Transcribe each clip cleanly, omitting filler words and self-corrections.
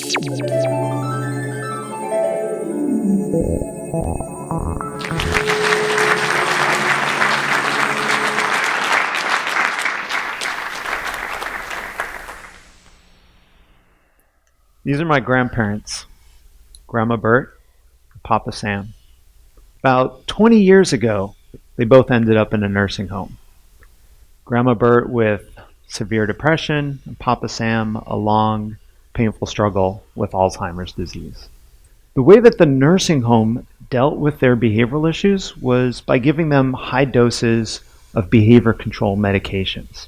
These are my grandparents, Grandma Bert and Papa Sam. About 20 years ago, they both ended up in a nursing home. Grandma Bert with severe depression, and Papa Sam a long, painful struggle with Alzheimer's disease. The way that the nursing home dealt with their behavioral issues was by giving them high doses of behavior control medications.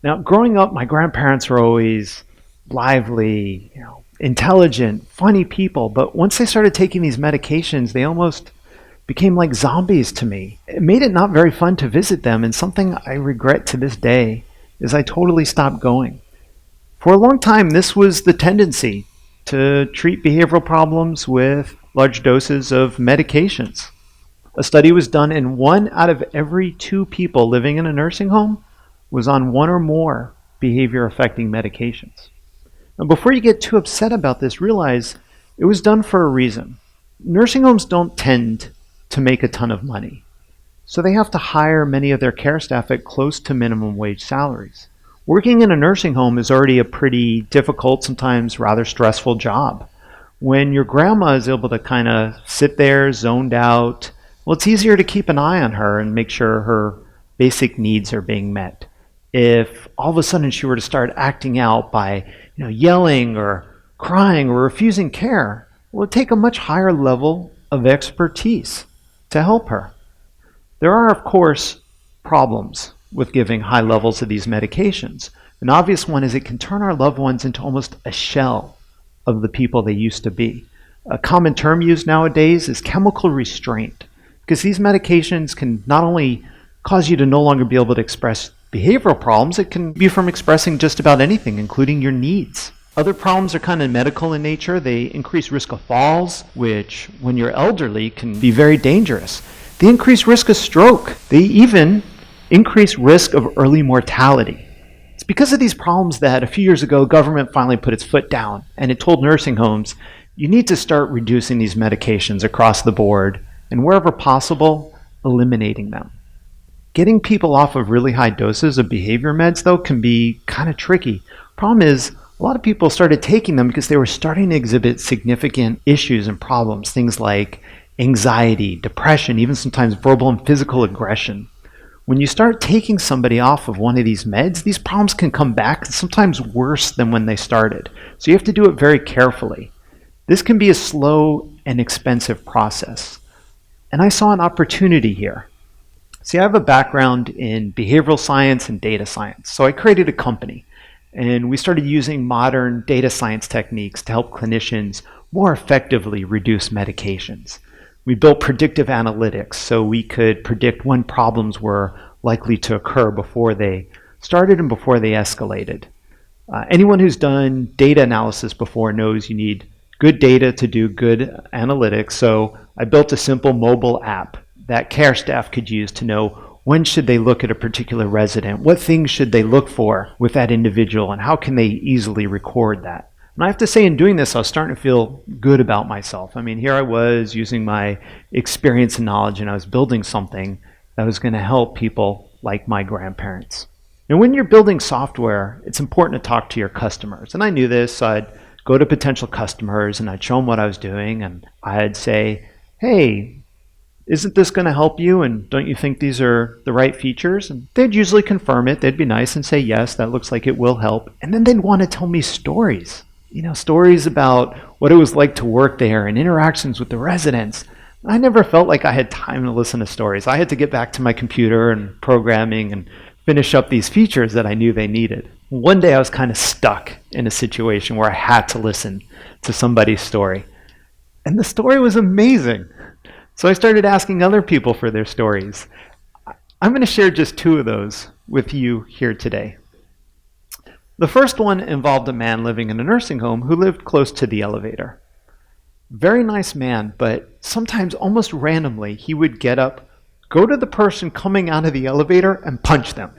Now, growing up, my grandparents were always lively, intelligent, funny people, but once they started taking these medications, they almost became like zombies to me. It made it not very fun to visit them, and something I regret to this day is I totally stopped going. For a long time, this was the tendency to treat behavioral problems with large doses of medications. A study was done, and 1 out of every 2 people living in a nursing home was on 1 or more behavior-affecting medications. Now, before you get too upset about this, realize it was done for a reason. Nursing homes don't tend to make a ton of money, so they have to hire many of their care staff at close to minimum wage salaries. Working in a nursing home is already a pretty difficult, sometimes rather stressful job. When your grandma is able to kind of sit there, zoned out, well, it's easier to keep an eye on her and make sure her basic needs are being met. If all of a sudden she were to start acting out by yelling or crying or refusing care, it would take a much higher level of expertise to help her. There are, of course, problems with giving high levels of these medications. An obvious one is it can turn our loved ones into almost a shell of the people they used to be. A common term used nowadays is chemical restraint, because these medications can not only cause you to no longer be able to express behavioral problems, it can be from expressing just about anything, including your needs. Other problems are kind of medical in nature. They increase risk of falls, which, when you're elderly, can be very dangerous. They increase risk of stroke. They even increase risk of early mortality. It's because of these problems that a few years ago, government finally put its foot down, and it told nursing homes, you need to start reducing these medications across the board, and wherever possible, eliminating them. Getting people off of really high doses of behavior meds, though, can be kind of tricky. Problem is, a lot of people started taking them because they were starting to exhibit significant issues and problems, things like anxiety, depression, even sometimes verbal and physical aggression. When you start taking somebody off of one of these meds, these problems can come back, sometimes worse than when they started. So you have to do it very carefully. This can be a slow and expensive process. And I saw an opportunity here. See, I have a background in behavioral science and data science. So I created a company, and we started using modern data science techniques to help clinicians more effectively reduce medications. We built predictive analytics so we could predict when problems were likely to occur before they started and before they escalated. Anyone who's done data analysis before knows you need good data to do good analytics. So I built a simple mobile app that care staff could use to know when should they look at a particular resident, what things should they look for with that individual, and how can they easily record that. And I have to say, in doing this, I was starting to feel good about myself. I mean, here I was using my experience and knowledge, and I was building something that was going to help people like my grandparents. And when you're building software, it's important to talk to your customers. And I knew this, so I'd go to potential customers and I'd show them what I was doing, and I'd say, hey, isn't this going to help you? And don't you think these are the right features? And they'd usually confirm it. They'd be nice and say, yes, that looks like it will help. And then they'd want to tell me stories. Stories about what it was like to work there and interactions with the residents. I never felt like I had time to listen to stories. I had to get back to my computer and programming and finish up these features that I knew they needed. One day I was kind of stuck in a situation where I had to listen to somebody's story. And the story was amazing. So I started asking other people for their stories. I'm going to share just 2 of those with you here today. The first one involved a man living in a nursing home who lived close to the elevator. Very nice man, but sometimes almost randomly he would get up, go to the person coming out of the elevator, and punch them.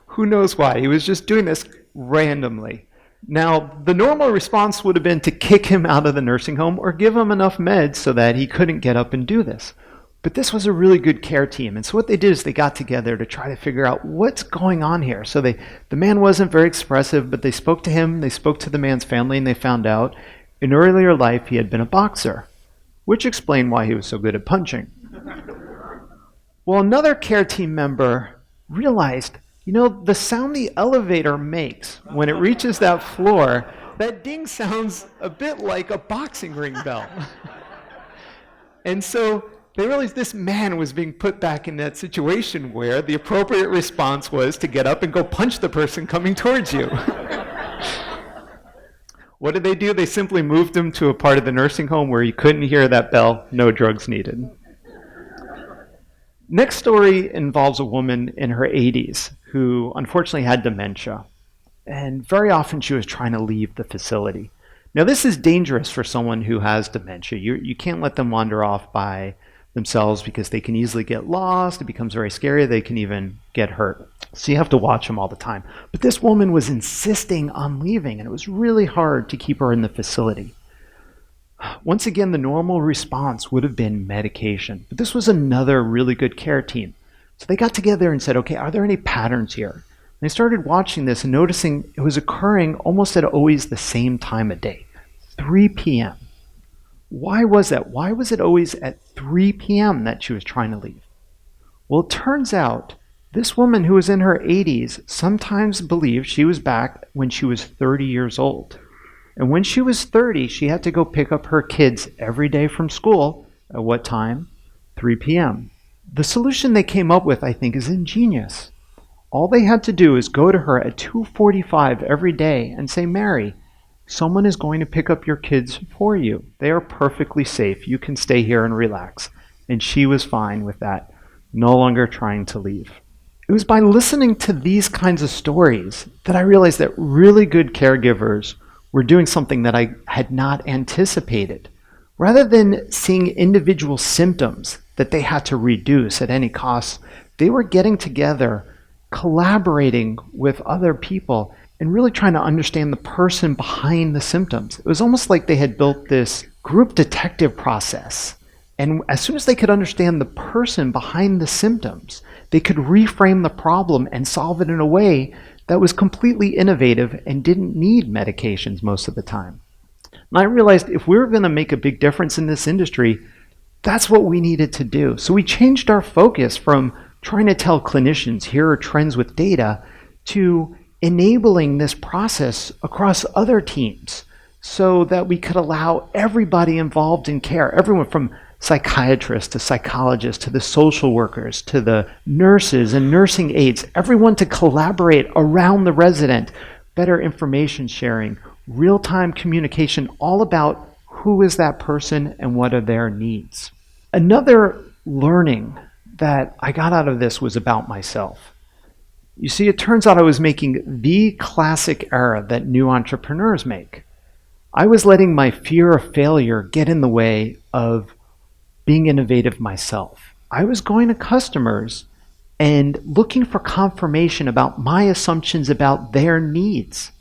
Who knows why? He was just doing this randomly. Now, the normal response would have been to kick him out of the nursing home or give him enough meds so that he couldn't get up and do this. But this was a really good care team. And so what they did is they got together to try to figure out what's going on here. So the man wasn't very expressive, but they spoke to him, they spoke to the man's family, and they found out in earlier life he had been a boxer, which explained why he was so good at punching. Well, another care team member realized, the sound the elevator makes when it reaches that floor, that ding sounds a bit like a boxing ring bell. And so they realized this man was being put back in that situation where the appropriate response was to get up and go punch the person coming towards you. What did they do? They simply moved him to a part of the nursing home where he couldn't hear that bell, no drugs needed. Next story involves a woman in her 80s who unfortunately had dementia. And very often she was trying to leave the facility. Now this is dangerous for someone who has dementia. You can't let them wander off by themselves because they can easily get lost. It becomes very scary. They can even get hurt. So you have to watch them all the time. But this woman was insisting on leaving, and it was really hard to keep her in the facility. Once again, the normal response would have been medication. But this was another really good care team. So they got together and said, okay, are there any patterns here? And they started watching this and noticing it was occurring almost at always the same time of day, 3 p.m. Why was that? Why was it always at 3 p.m. that she was trying to leave? Well, it turns out this woman who was in her 80s sometimes believed she was back when she was 30 years old. And when she was 30, she had to go pick up her kids every day from school. At what time? 3 p.m. The solution they came up with, I think, is ingenious. All they had to do is go to her at 2:45 every day and say, Mary, someone is going to pick up your kids for you. They are perfectly safe. You can stay here and relax. And she was fine with that, no longer trying to leave. It was by listening to these kinds of stories that I realized that really good caregivers were doing something that I had not anticipated. Rather than seeing individual symptoms that they had to reduce at any cost, they were getting together, collaborating with other people, and really trying to understand the person behind the symptoms. It was almost like they had built this group detective process. And as soon as they could understand the person behind the symptoms, they could reframe the problem and solve it in a way that was completely innovative and didn't need medications most of the time. And I realized if we were going to make a big difference in this industry, that's what we needed to do. So we changed our focus from trying to tell clinicians, here are trends with data, to enabling this process across other teams so that we could allow everybody involved in care, everyone from psychiatrists to psychologists to the social workers to the nurses and nursing aides, everyone to collaborate around the resident, better information sharing, real-time communication, all about who is that person and what are their needs. Another learning that I got out of this was about myself. You see, it turns out I was making the classic error that new entrepreneurs make. I was letting my fear of failure get in the way of being innovative myself. I was going to customers and looking for confirmation about my assumptions about their needs.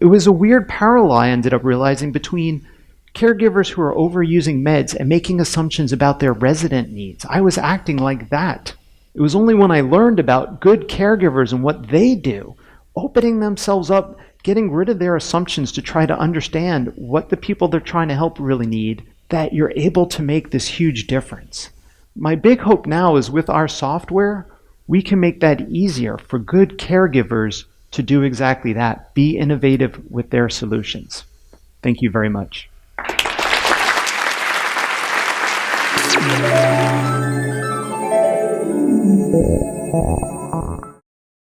It was a weird parallel I ended up realizing between caregivers who are overusing meds and making assumptions about their resident needs. I was acting like that. It was only when I learned about good caregivers and what they do, opening themselves up, getting rid of their assumptions to try to understand what the people they're trying to help really need, that you're able to make this huge difference. My big hope now is with our software, we can make that easier for good caregivers to do exactly that, be innovative with their solutions. Thank you very much. Yeah.